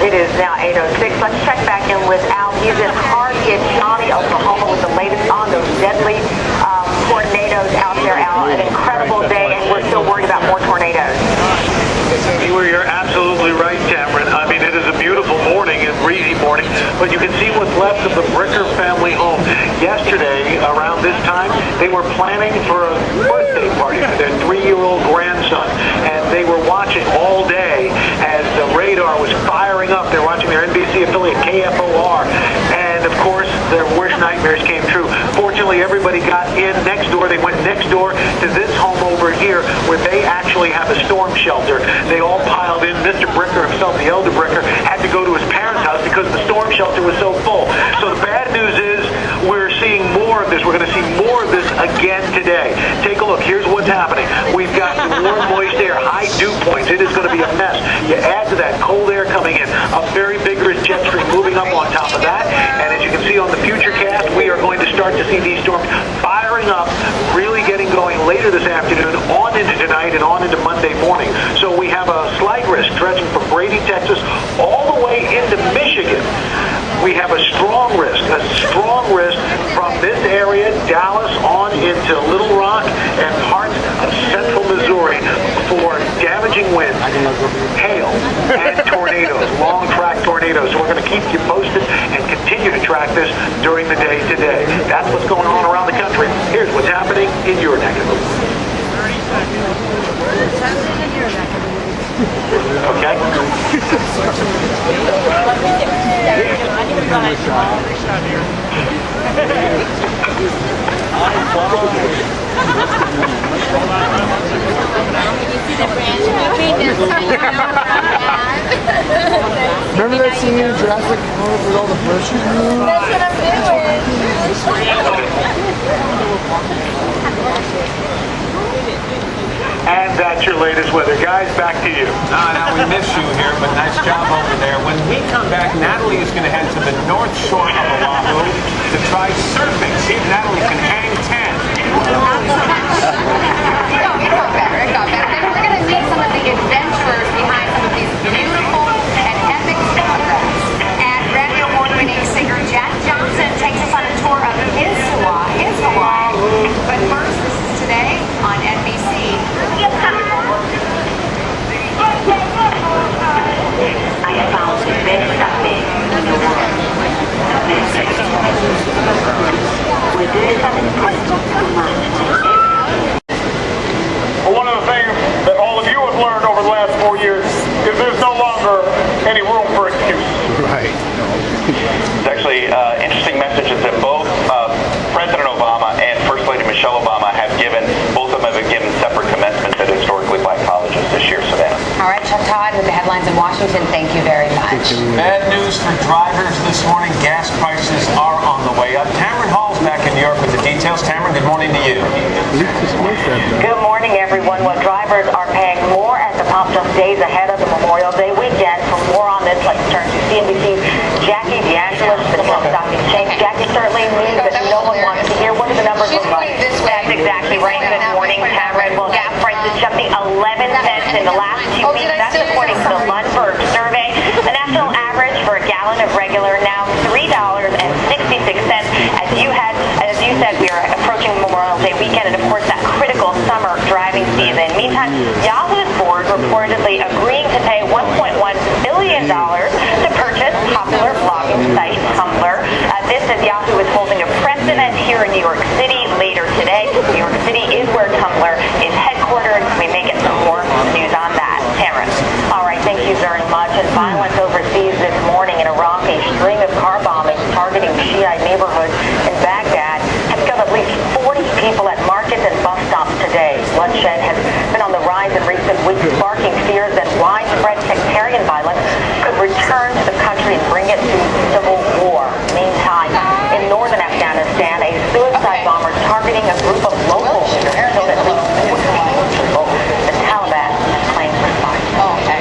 It is now 8:06. Let's check back in with Al. He's in Harvey and Shawnee, Oklahoma with the latest on those deadly tornadoes out there, Al. An incredible day, and we're still worried about more tornadoes. You're absolutely right, Cameron. I mean, it is a beautiful morning, a breezy morning, but you can see what's left of the Bricker family home. Yesterday, around this time, they were planning for a birthday party for their 3-year-old grandson, and they were watching all day as the radar was firing up. They're watching their NBC affiliate, KFOR, and of course, their worst nightmares came true. Fortunately, everybody got in next door. They went next door to this home over here where they actually have a storm shelter. They all piled in. Mr. Bricker himself, the elder Bricker, had to go to his parents' house because the storm shelter was so full. So the bad news is we're seeing more of this. We're going to see more of this again today. Take a look. Here's what's happening. We've got warm, moist air, high dew points. It is going to be a mess. You add to that cold air coming in, a very vigorous jet stream moving up on top of that. And as you can see on the future cast, we are going to start to see these storms firing up, really getting going later this afternoon, on into tonight, and on into Monday morning. So we have a slight risk stretching from Brady, Texas, all the way into Michigan. We have a strong risk from this area, Dallas, on into Little Rock and parts of central Missouri for damaging winds, hail, and tornadoes, long-track tornadoes. So we're going to keep you posted and continue to track this during the day today. That's what's going on around the country. Here's what's happening in your neck of the woods. 30 seconds. Okay? Remember that scene in Jurassic Park with all the bushes? That's what I'm And that's your latest weather. Guys, back to you. Now we miss you here, but nice job over there. When we come back, Natalie is going to head to the north shore of Oahu to try surfing. See if Natalie can hang 10. It got better. Then we're going to meet some of the adventurers behind some of these beautiful and epic sunsets. And Grammy Award-winning singer Jack Johnson takes us on a tour of his Hawaii. But first, this is today on NBC. I found the best cafe in the world. Well, one of the things that all of you have learned over the last 4 years is there's no longer any room for excuses. Right. It's actually an interesting message that both President Obama and First Lady Michelle Obama have given. Both of them have given separate commencements at historically black colleges this year, Savannah. All right, Chuck Todd with the headlines in Washington. Thank you very much. Bad news for drivers this morning. Gas prices are on the way up. Tamron Hall's back in New York with the details. Tamron, good morning to you. Good morning, everyone. Well, drivers are paying more at the pump just days ahead of the Memorial Day weekend. For more on this, let's turn to CNBC's Jackie DeAngelis, the New York Stock Exchange. Jackie, certainly news that no one wants to hear. What do the numbers look like? That's exactly right. Good morning, Cameron. Well, gas prices jumping 11 cents in the last 2 weeks. That's according to the Lundberg survey. The national average for a gallon of regular now $3.66. As you said, we are approaching Memorial Day weekend, and of course that critical summer driving season. Meantime, Yahoo's board reportedly agreeing to pay $1.1 billion to purchase popular blogging site Tumblr. This as Yahoo is holding a press event here in New York City later today. New York City is where Tumblr is headquartered. We may get some more news on that. Tamron. All right, thank you very much. And violence overseas this morning in Iraq, a string of car bombings targeting Shiite neighborhoods in Baghdad has killed at least 40 people at markets and bus stops today. Bloodshed has been on the rise in recent weeks, sparking fears that widespread sectarian violence could return to the country and bring it to civil war. Meantime, in northern Afghanistan, a suicide bomber targeting a group of locals killed at least 14 people. The Taliban has claimed responsibility.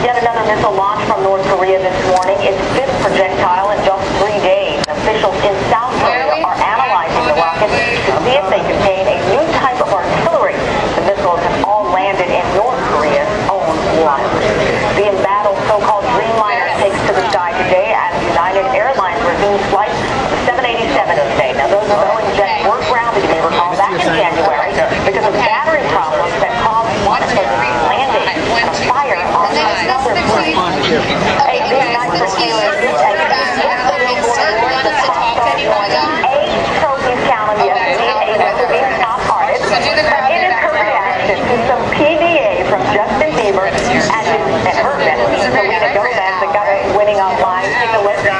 Yet another missile launched from North Korea this morning. Its fifth projectile in just 3 days. Officials in South Korea are analyzing the rockets to see if they contain a new type of artillery. The missiles have all landed in North Korea's own waters. The embattled so-called Dreamliner takes to Hey, good night for Taylor. Trophies calendar yesterday, a Weatherby top artist. It is her reaction to some PDA from Justin Bieber and her bestie, Selena Gomez, that got it winning online. Take a listen.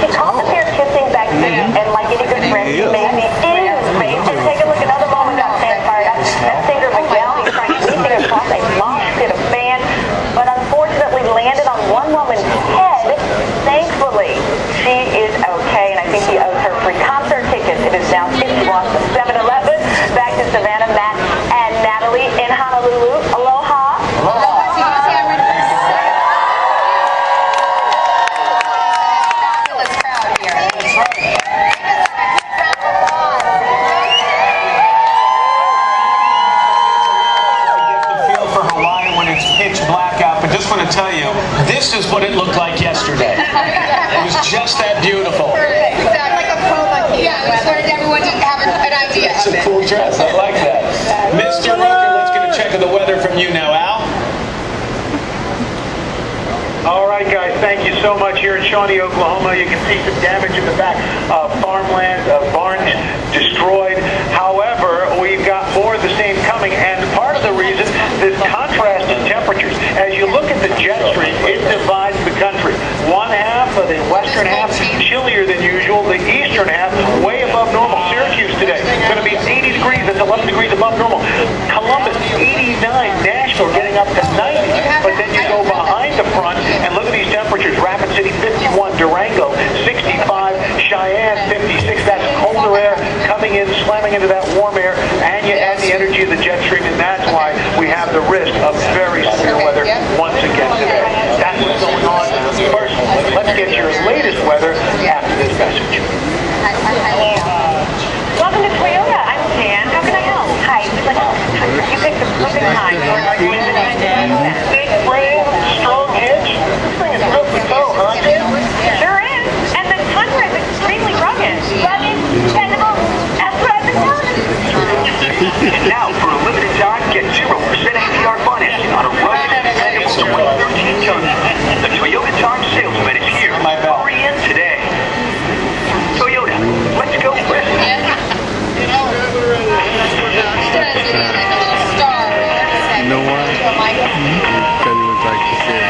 She caught the pair kissing backstage, and like any good friend, she made me in his face. And take a look, another moment got transpired up. That singer Miguel, he's trying to anything across a mosh pit of fans, but unfortunately landed on one woman's head. Thankfully, she is okay, and I think he owes her free concert tickets. It is now 6 blocks of 7-Eleven. Back to Savannah, Matt, and Natalie in Honolulu. Aloha. Fabulous crowd here. Feel for Hawaii when it's pitch black out, but just want to tell you, this is what it looked like yesterday. It was just that beautiful. Exactly. Like a coma. Yeah, we just wanted everyone to have an idea It's of a it. cool dress. I like that. Mr. Roker, let's get a check of the weather from you now, Al. All right, guys, thank you so much here in Shawnee, Oklahoma. You can see some damage in the back. Farmland, barns destroyed. However, we've got more of the same coming, and part of the reason, this contrast in temperatures. As you look at the jet stream, it divides the country. One half, the western half, chillier than usual. The eastern half, way above normal. Syracuse today, going to be 80 degrees. That's 11 degrees above normal. Columbus, 89. Nashville getting up to 90. But then you go behind the front, and look at these temperatures. Rapid City, 51. Durango, 65. Cheyenne, 56. That's colder air coming in, slamming into that warm air, and you add the energy of the jet stream, and that's why we have the risk of very severe weather once again today. That's what's going on. First, let's get your latest weather after this message. Welcome to Toyota. I'm Jan. How can I help? Hi. You picked the perfect time for our Big frame, strong hitch. This thing is built to tow, huh? Sure is. And the Tundra is extremely rugged. Rugged, dependable. That's what I've been telling you. Now, for a limited time, get 0% APR financing on a rugged, dependable 2013 Tundra. The Toyota Time sales event is here. Hurry in today. Toyota, let's go Chris. You know why? Because he was like the shit.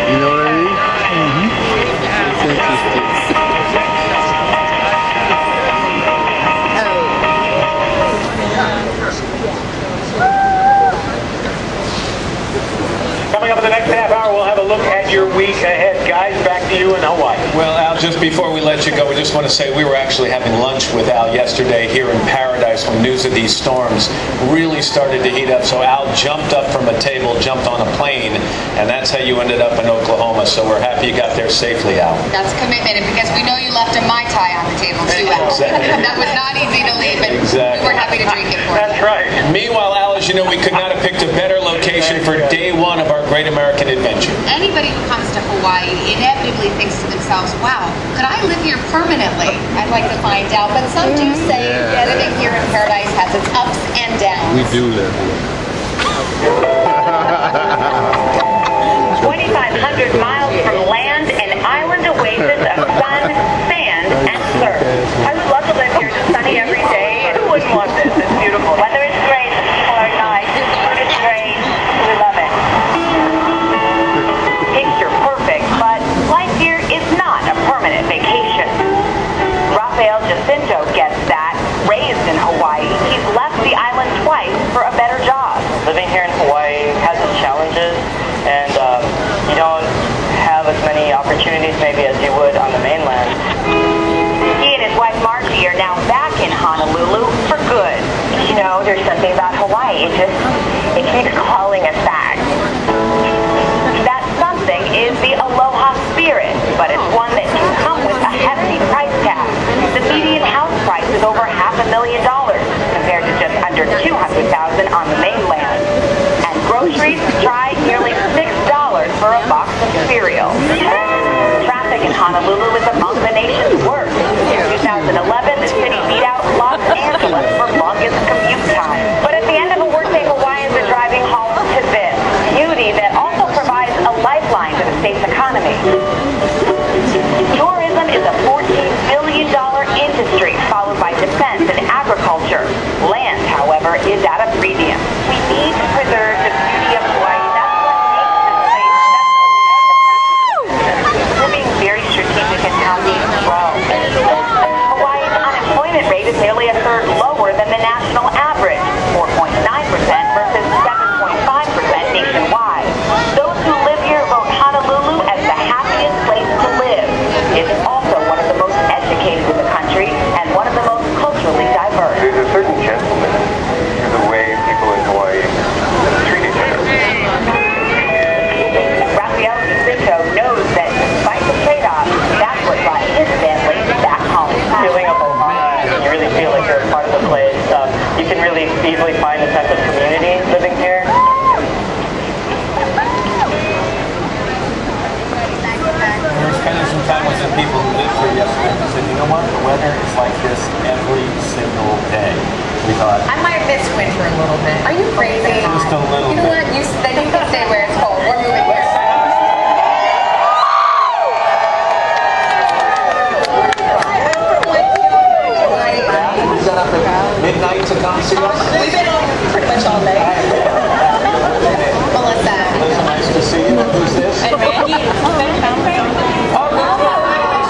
You know what I mean? It's interesting. Coming up in the next half hour, we'll have a look at your week ahead. Guys, back to you in Hawaii. Well, Al, just before we let you go, we just want to say we were actually having lunch with Al yesterday here in Paradise when news of these storms really started to heat up. So Al jumped up from a table, jumped on a plane, and that's how you ended up in Oklahoma. So we're happy you got there safely, Al. That's commitment, and because we know you left a Mai Tai on the table too, Al. Exactly. That was not easy to leave, and Exactly. we were happy to drink it for you. That's right. Meanwhile, Al, as you know, we could not have picked a better location for day one of our Great American Adventure. Anybody who comes to Hawaii inevitably thinks to themselves, wow, could I live here permanently? I'd like to find out, but some do say living here in Paradise has its ups and downs. We do live here. 2,500 miles from land, an island oasis of sun, sand, and surf. I would love to live here, just sunny every day, and who wouldn't want this? It's beautiful. Weather is great, the people are nice, food is great, we love it. Picture perfect, but life here is not a permanent vacation. Rafael Jacinto gets that. Raised in Hawaii, he's left the island twice for a better job. Living here in Hawaii has its challenges, and you don't have as many opportunities maybe as you would on the mainland. He and his wife Margie are now back in Honolulu for good. You know, there's something about Hawaii. It keeps calling us back. That something is the aloha spirit, but it's one that can come with a hefty price tag. The median house price is over $500,000 compared to just under $200,000 on the mainland. And groceries try nearly $6 for a box of cereal. Traffic in Honolulu is among the nation's worst. 2011, the city beat out Los Angeles for longest commute time. But at the end of a workday, Hawaiians are driving home to this beauty that also provides a lifeline to the state's economy. Tourism is a $14 billion industry, followed by defense and agriculture. Land, however, is at a premium. We need to preserve the beauty of Hawaii. That's what makes this place. We're being very strategic in how we grow. Hawaii's unemployment rate is nearly a third lower than the national average, 4.9% versus 7.5% nationwide. Those who live here vote Honolulu as the happiest place to live. It's also one of the most educated in the country and one of the most culturally diverse. There's a certain gentleness to the way people in Hawaii treat each other. Rafael Jacinto knows that despite the trade-offs, that's what brought his family back home. Feeling of Ohana, you really feel like you're a part of the place. You can really easily find a sense of community living here. We were spending some time with some people who lived here yesterday and said, you know what, the weather is like this every single day. We thought, I might miss winter a little bit. Are you crazy? just a little You know bit. what? Then you can stay where it's cold. We're moving here. You got up at midnight to come see us? We've been on pretty much all day. Melissa. Lisa, nice to see you. Who's this? And Randy. Oh, no.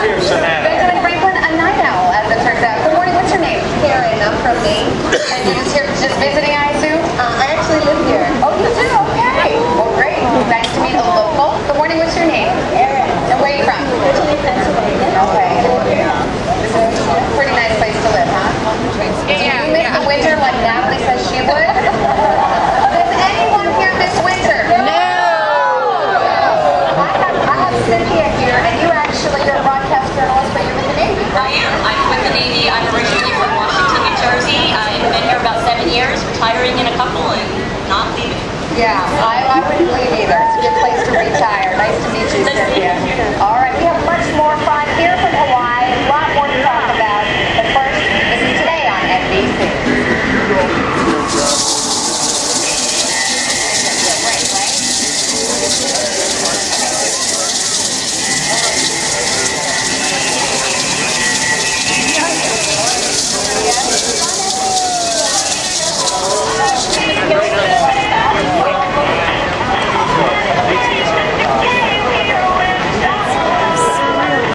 Here, Savannah. Benjamin Franklin, a night owl, as it turns out. Good morning, what's your name? Karen, I'm from Maine. And you're just here just visiting, I assume? I actually live here. Oh, you do? Okay. Well, great. Nice to meet a local. Good morning, what's your name? Erin. And where are you from? Originally Pennsylvania. Okay. This is a pretty nice place to live, huh? Do you miss the winter like Natalie says she would? Does anyone here miss winter? No! I have Cynthia here, and you're a broadcast journalist, but you're with the Navy, I right? am. I'm with the Navy. I'm originally from Washington, New Jersey. I've been here about 7 years, retiring in a couple and not leaving. Yeah, I wouldn't leave either. It's a good place to retire. Nice to meet you, Cynthia. All